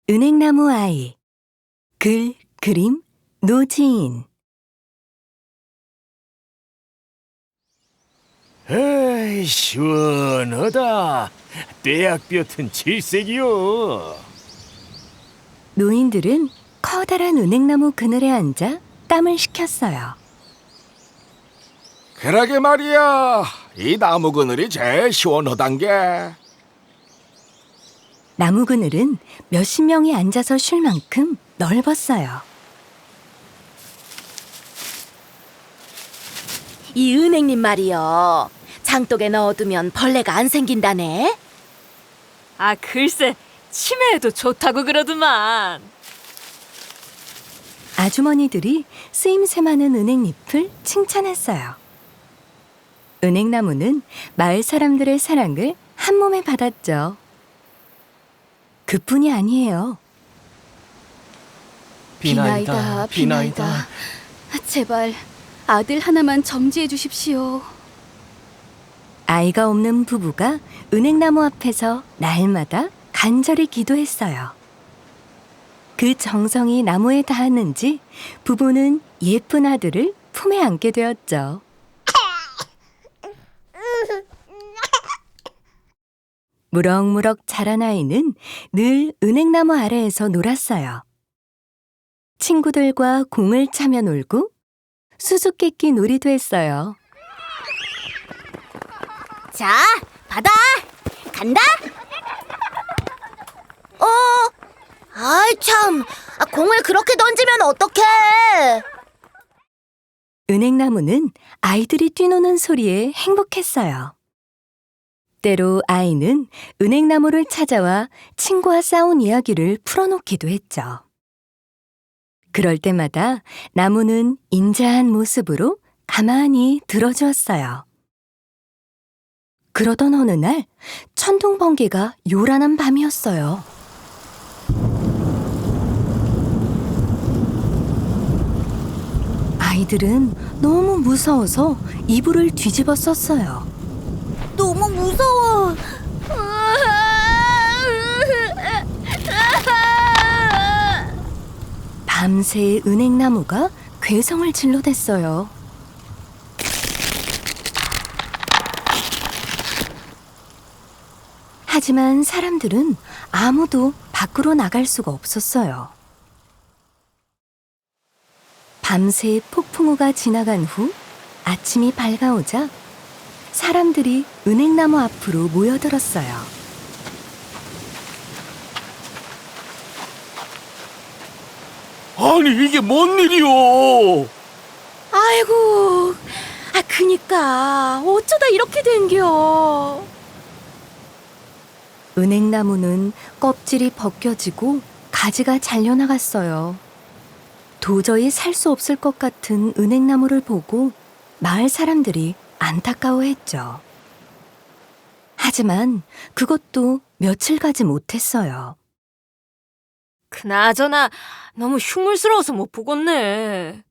은행나무 아이. 글, 그림, 노지인. 에이, 시원하다. 떼약볕은 질색이요. 노인들은 커다란 은행나무 그늘에 앉아 땀을 식혔어요. 그러게 말이야. 이 나무 그늘이 제일 시원하단 게. 나무 그늘은 몇십 명이 앉아서 쉴 만큼 넓었어요. 이 은행잎 말이요. 장독에 넣어두면 벌레가 안 생긴다네. 아, 글쎄, 치매에도 좋다고 그러더만. 아주머니들이 쓰임새 많은 은행잎을 칭찬했어요. 은행나무는 마을 사람들의 사랑을 한 몸에 받았죠. 그뿐이 아니에요. 비나이다, 비나이다. 제발 아들 하나만 정지해 주십시오. 아이가 없는 부부가 은행나무 앞에서 날마다 간절히 기도했어요. 그 정성이 나무에 닿았는지 부부는 예쁜 아들을 품에 안게 되었죠. 무럭무럭 자란 아이는 늘 은행나무 아래에서 놀았어요. 친구들과 공을 차며 놀고 수수께끼 놀이도 했어요. 자, 받아. 간다. 아이 참. 공을 그렇게 던지면 어떡해. 은행나무는 아이들이 뛰노는 소리에 행복했어요. 때로 아이는 은행나무를 찾아와 친구와 싸운 이야기를 풀어놓기도 했죠. 그럴 때마다 나무는 인자한 모습으로 가만히 들어주었어요. 그러던 어느 날 천둥번개가 요란한 밤이었어요. 아이들은 너무 무서워서 이불을 뒤집어 썼어요. 너무 무서워. 밤새 은행나무가 괴성을 질러댔어요. 하지만 사람들은 아무도 밖으로 나갈 수가 없었어요. 밤새 폭풍우가 지나간 후 아침이 밝아오자 사람들이 은행나무 앞으로 모여들었어요. 아니 이게 뭔 일이오? 아이고. 그니까 어쩌다 이렇게 된겨. 은행나무는 껍질이 벗겨지고 가지가 잘려나갔어요. 도저히 살 수 없을 것 같은 은행나무를 보고 마을 사람들이 안타까워했죠. 하지만 그것도 며칠 가지 못했어요. 그나저나 너무 흉물스러워서 못 보겠네.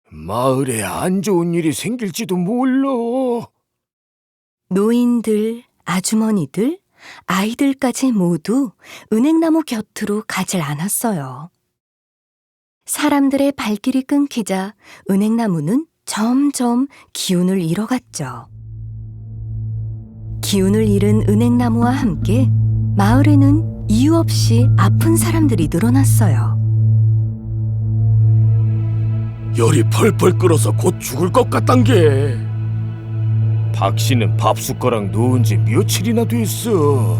마을에 안 좋은 일이 생길지도 몰라. 노인들, 아주머니들, 아이들까지 모두 은행나무 곁으로 가질 않았어요. 사람들의 발길이 끊기자 은행나무는 점점 기운을 잃어갔죠. 기운을 잃은 은행나무와 함께 마을에는 이유 없이 아픈 사람들이 늘어났어요. 열이 펄펄 끓어서 곧 죽을 것 같단 게. 박 씨는 밥숟가락 놓은 지 며칠이나 됐어.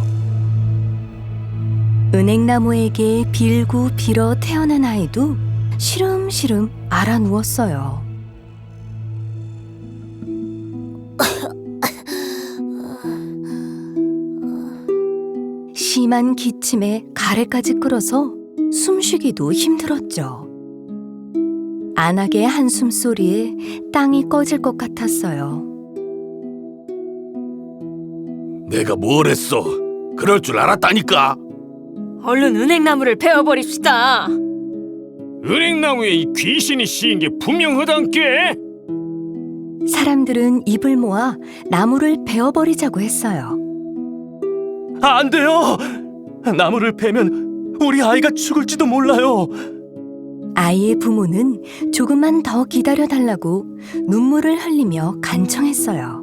은행나무에게 빌고 빌어 태어난 아이도 시름시름 앓아 누웠어요. 심한 기침에 가래까지 끓어서 숨쉬기도 힘들었죠. 안하게 한숨 소리에 땅이 꺼질 것 같았어요. 내가 뭘 했어? 그럴 줄 알았다니까. 얼른 은행나무를 베어버립시다. 은행나무에 이 귀신이 씌인 게 분명하단께. 사람들은 입을 모아 나무를 베어버리자고 했어요. 안 돼요. 나무를 베면 우리 아이가 죽을지도 몰라요. 아이의 부모는 조금만 더 기다려달라고 눈물을 흘리며 간청했어요.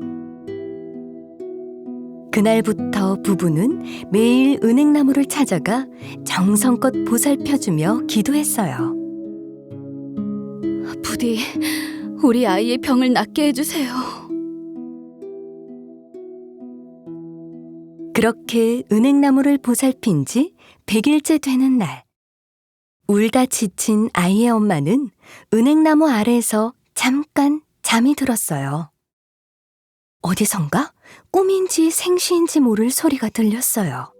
그날부터 부부는 매일 은행나무를 찾아가 정성껏 보살펴주며 기도했어요. 부디 우리 아이의 병을 낫게 해주세요. 그렇게 은행나무를 보살핀 지 100일째 되는 날, 울다 지친 아이의 엄마는 은행나무 아래에서 잠깐 잠이 들었어요. 어디선가 꿈인지 생시인지 모를 소리가 들렸어요.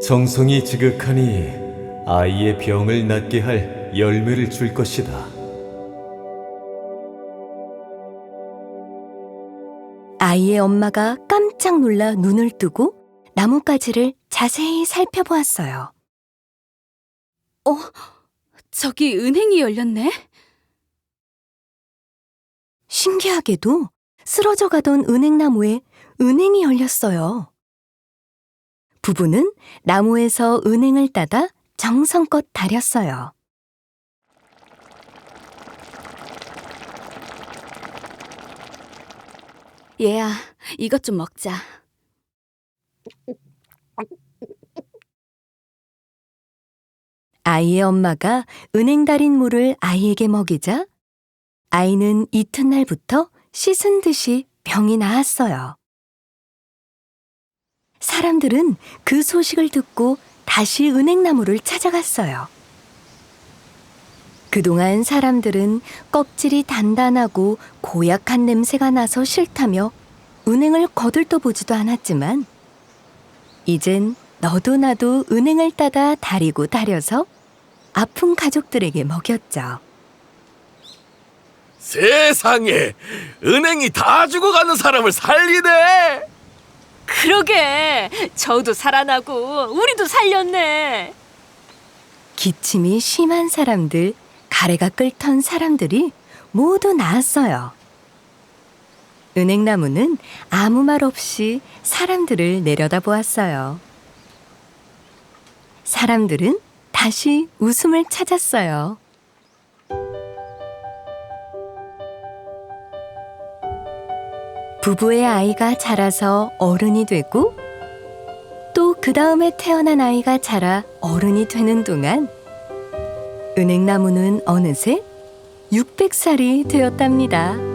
정성이 지극하니 아이의 병을 낫게 할 열매를 줄 것이다. 아이의 엄마가 깜짝 놀라 눈을 뜨고 나뭇가지를 자세히 살펴보았어요. 저기 은행이 열렸네? 신기하게도 쓰러져 가던 은행나무에 은행이 열렸어요. 부부는 나무에서 은행을 따다 정성껏 다렸어요. 얘야, 이것 좀 먹자. 아이의 엄마가 은행 달인 물을 아이에게 먹이자 아이는 이튿날부터 씻은 듯이 병이 나았어요. 사람들은 그 소식을 듣고 다시 은행나무를 찾아갔어요. 그동안 사람들은 껍질이 단단하고 고약한 냄새가 나서 싫다며 은행을 거들떠보지도 않았지만 이젠 너도 나도 은행을 따다 다리고 다려서 아픈 가족들에게 먹였죠. 세상에, 은행이 다 죽어가는 사람을 살리네. 그러게, 저도 살아나고 우리도 살렸네. 기침이 심한 사람들, 가래가 끓던 사람들이 모두 나았어요. 은행나무는 아무 말 없이 사람들을 내려다보았어요. 사람들은 다시 웃음을 찾았어요. 부부의 아이가 자라서 어른이 되고 또 그 다음에 태어난 아이가 자라 어른이 되는 동안 은행나무는 어느새 600살이 되었답니다.